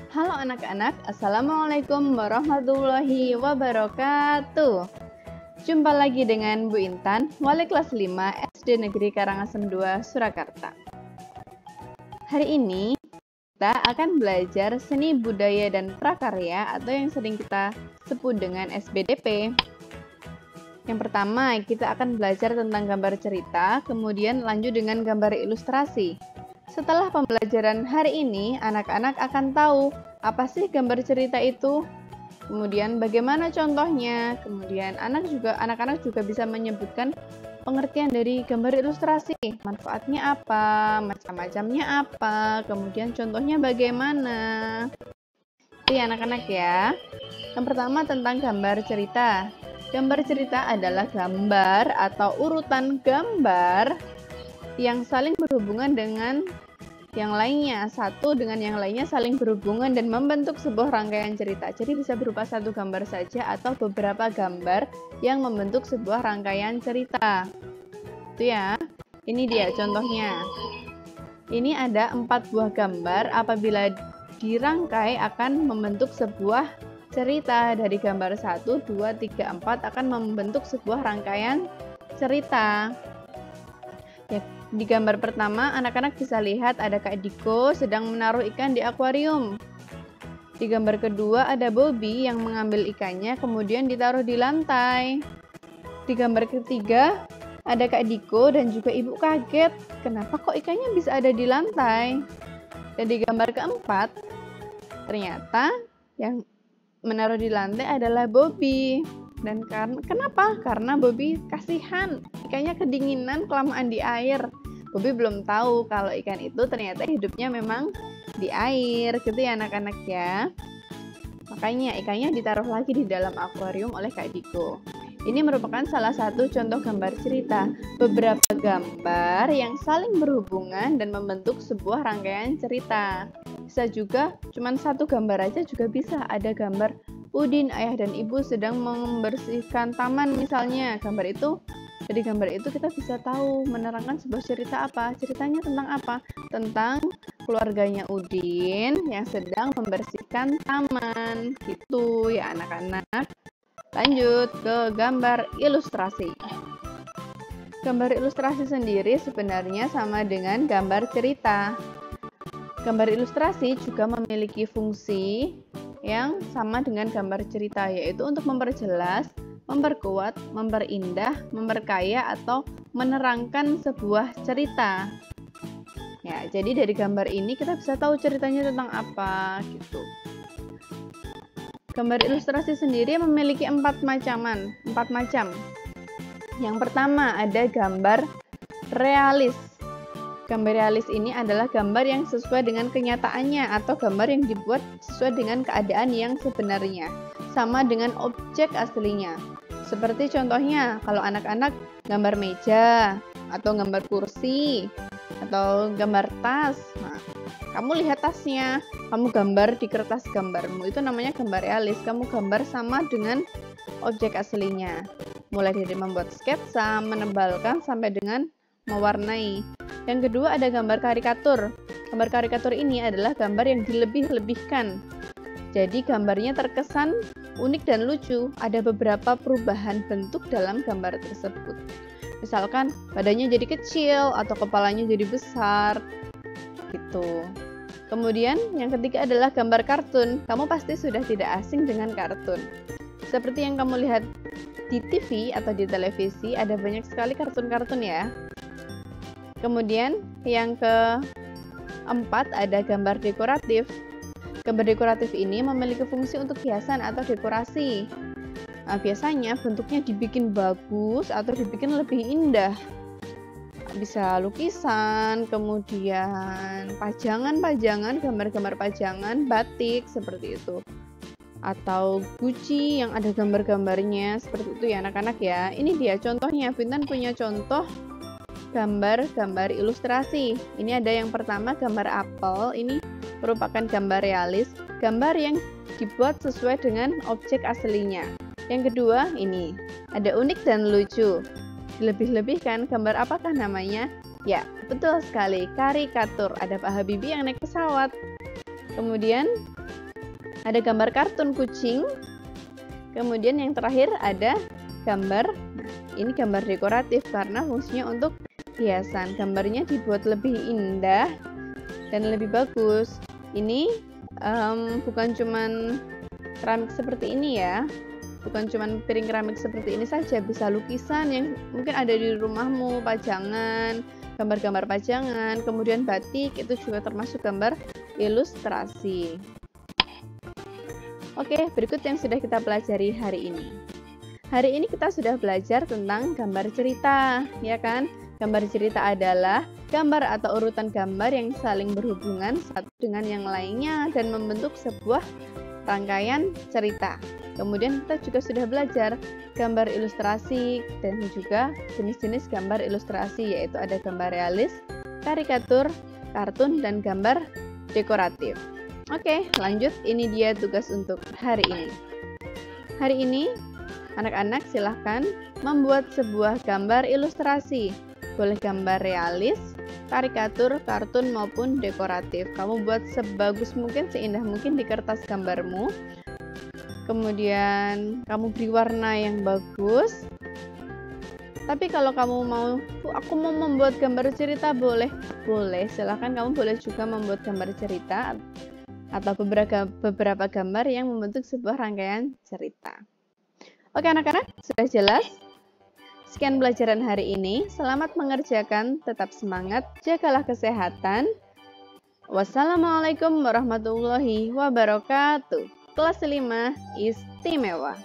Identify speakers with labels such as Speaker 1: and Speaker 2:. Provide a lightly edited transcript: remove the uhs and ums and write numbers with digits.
Speaker 1: Halo anak-anak, Assalamualaikum warahmatullahi wabarakatuh. Jumpa lagi dengan Bu Intan, wali kelas 5 SD Negeri Karangasem 2, Surakarta. Hari ini kita akan belajar seni budaya dan prakarya atau yang sering kita sebut dengan SBDP. Yang pertama, kita akan belajar tentang gambar cerita, kemudian lanjut dengan gambar ilustrasi. Setelah pembelajaran hari ini, anak-anak akan tahu apa sih gambar cerita itu, kemudian bagaimana contohnya, kemudian anak-anak juga bisa menyebutkan pengertian dari gambar ilustrasi, manfaatnya apa, macam-macamnya apa, kemudian contohnya bagaimana. Itu ya anak-anak ya. Yang pertama tentang gambar cerita. Gambar cerita adalah gambar atau urutan gambar yang saling berhubungan dengan yang lainnya, satu dengan yang lainnya saling berhubungan dan membentuk sebuah rangkaian cerita. Jadi bisa berupa satu gambar saja atau beberapa gambar yang membentuk sebuah rangkaian cerita. Itu ya. Ini dia contohnya. Ini ada 4 buah gambar, apabila dirangkai akan membentuk sebuah cerita. Dari gambar 1, 2, 3, 4 akan membentuk sebuah rangkaian cerita. Ya, di gambar pertama, anak-anak bisa lihat ada Kak Diko sedang menaruh ikan di akuarium. Di gambar kedua, ada Bobby yang mengambil ikannya kemudian ditaruh di lantai. Di gambar ketiga, ada Kak Diko dan juga Ibu kaget, kenapa kok ikannya bisa ada di lantai? Dan di gambar keempat, ternyata yang menaruh di lantai adalah Bobby. Dan kenapa? Karena Bobby kasihan, ikannya kedinginan kelamaan di air. Bobby belum tahu kalau ikan itu ternyata hidupnya memang di air, gitu ya anak-anak ya. Makanya ikannya ditaruh lagi di dalam akuarium oleh Kak Diko. Ini merupakan salah satu contoh gambar cerita. Beberapa gambar yang saling berhubungan dan membentuk sebuah rangkaian cerita. Bisa juga cuman satu gambar aja juga bisa. Ada gambar Udin, ayah dan ibu sedang membersihkan taman misalnya. Dari gambar itu kita bisa tahu menerangkan sebuah cerita apa. Ceritanya tentang apa? Tentang keluarganya Udin yang sedang membersihkan taman. Gitu ya anak-anak. Lanjut ke gambar ilustrasi. Gambar ilustrasi sendiri sebenarnya sama dengan gambar cerita. Gambar ilustrasi juga memiliki fungsi yang sama dengan gambar cerita, yaitu untuk memperjelas, memperkuat, memperindah, memperkaya, atau menerangkan sebuah cerita. Ya, jadi dari gambar ini kita bisa tahu ceritanya tentang apa, gitu. Gambar ilustrasi sendiri memiliki 4 macam. Yang pertama ada gambar realis. Gambar realis ini adalah gambar yang sesuai dengan kenyataannya atau gambar yang dibuat sesuai dengan keadaan yang sebenarnya, sama dengan objek aslinya. Seperti contohnya, kalau anak-anak gambar meja, atau gambar kursi, atau gambar tas. Nah, kamu lihat tasnya, kamu gambar di kertas gambarmu, itu namanya gambar realis. Kamu gambar sama dengan objek aslinya. Mulai dari membuat sketsa, menebalkan, sampai dengan mewarnai. Yang kedua ada gambar karikatur. Gambar karikatur ini adalah gambar yang dilebih-lebihkan. Jadi gambarnya terkesan unik dan lucu. Ada beberapa perubahan bentuk dalam gambar tersebut. Misalkan badannya jadi kecil atau kepalanya jadi besar. Gitu. Kemudian yang ketiga adalah gambar kartun. Kamu pasti sudah tidak asing dengan kartun. Seperti yang kamu lihat di TV atau di televisi, ada banyak sekali kartun-kartun ya. Kemudian yang keempat ada gambar dekoratif. Gambar dekoratif ini memiliki fungsi untuk hiasan atau dekorasi. Nah, biasanya bentuknya dibikin bagus atau dibikin lebih indah. Bisa lukisan, kemudian pajangan, gambar-gambar pajangan, batik seperti itu. Atau guci yang ada gambar-gambarnya seperti itu ya anak-anak ya. Ini dia contohnya, Bintan punya contoh gambar-gambar ilustrasi. Ini ada yang pertama gambar apel, ini merupakan gambar realis, gambar yang dibuat sesuai dengan objek aslinya. Yang kedua ini, ada unik dan lucu. Lebih-lebihkan, gambar apakah namanya? Ya, betul sekali, karikatur. Ada Pak Habibie yang naik pesawat. Kemudian ada gambar kartun kucing. Kemudian yang terakhir ada gambar, ini gambar dekoratif karena fungsinya untuk hiasan. Gambarnya dibuat lebih indah dan lebih bagus. Ini bukan cuman keramik seperti ini ya, bukan cuman piring keramik seperti ini saja, bisa lukisan yang mungkin ada di rumahmu, pajangan, gambar-gambar pajangan, kemudian batik, itu juga termasuk gambar ilustrasi. Oke, berikut yang sudah kita pelajari hari ini. Hari ini kita sudah belajar tentang gambar cerita, ya kan? Gambar cerita adalah gambar atau urutan gambar yang saling berhubungan satu dengan yang lainnya dan membentuk sebuah rangkaian cerita. Kemudian kita juga sudah belajar gambar ilustrasi dan juga jenis-jenis gambar ilustrasi, yaitu ada gambar realis, karikatur, kartun, dan gambar dekoratif. Oke, lanjut. Ini dia tugas untuk hari ini. Hari ini, anak-anak silahkan membuat sebuah gambar ilustrasi. Boleh gambar realis, karikatur, kartun, maupun dekoratif. Kamu buat sebagus mungkin, seindah mungkin di kertas gambarmu. Kemudian kamu beri warna yang bagus. Tapi kalau kamu mau, aku mau membuat gambar cerita, boleh. Silahkan kamu boleh juga membuat gambar cerita atau beberapa gambar yang membentuk sebuah rangkaian cerita. Oke anak-anak, sudah jelas? Sekian pelajaran hari ini. Selamat mengerjakan, tetap semangat, jagalah kesehatan. Wassalamualaikum warahmatullahi wabarakatuh. Kelas 5 istimewa.